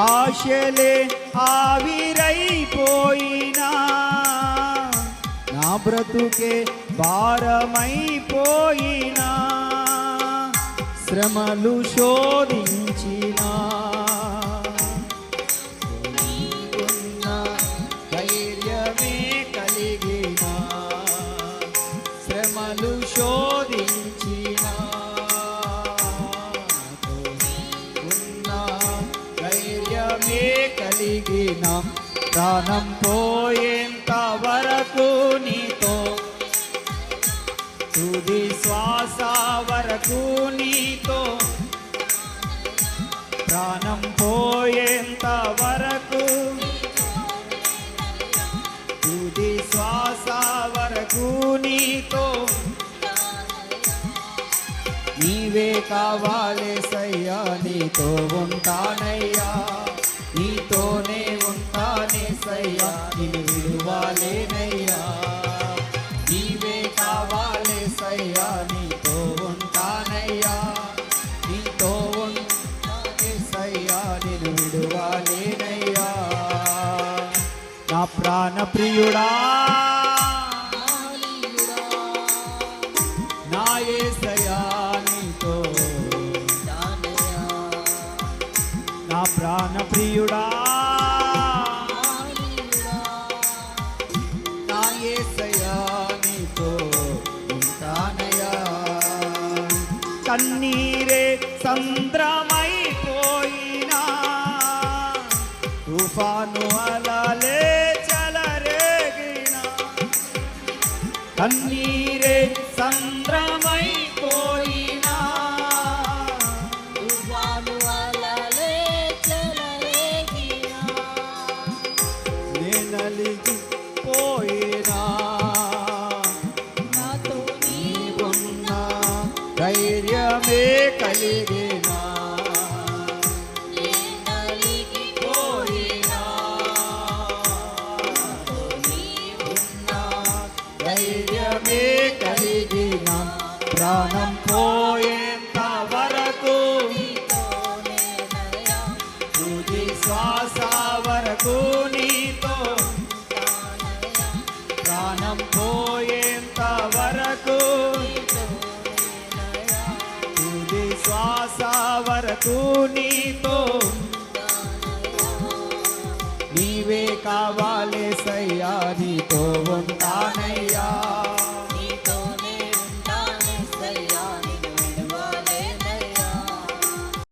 ఆశలే ఆవిరైపోయినా నా బ్రతుకే భారమైపోయినా శ్రమలు శోధించినా ధైర్యమే కలిగినా శ్రమలు శోధించినా ధైర్యమే కలిగిన ప్రాణం పోయేంత వరకు నీతో తుది శ్వాస వరకు నీతో ప్రాణం పోయేంత వరకు తుది శ్వాస వరకు నీతో నీవే కావాలేసయ్యా నీతో ఉంటానయ్యా నీతోనే ఉంటానేసయ్యా నిన్ను విడువాలేనయ్యా నీవే కావాలేసయ్యా నీతో ఉంటానయ్యా నీతో ఉంటానేసయ్యా నిన్ను విడువాలేనయ్యా నా ప్రాణ ప్రియుడా నా యేసయ్యా నీతో నా ప్రాణ ప్రియుడా నా యేసయ్యా నీతో ఉంటానయ్యా కన్నీరే సంద్రమైపోయినా తుఫాను అలలే చెలరేగినా కన్నీరే సంద్రమైపోయినా తుఫాను అలలే చెలరేగినా నేనలిగిపోయినా నాతో నీవున్నా ధైర్యమే కలిగినా నేనలిగిపోయినా నాతో నీవున్నా ధైర్యమే కలిగిన ప్రాణం పోయేంత వరకు నీతోనేనయ్యా తుది శ్వాస వరకు నీతో ఉంటానయ్యా ప్రాణం పోయేంత వరకు నీతోనేనయ్యా తుది శ్వాస వరకు నీతో నీవే కావాలేసయ్యా నీతో ఉంటానయ్యా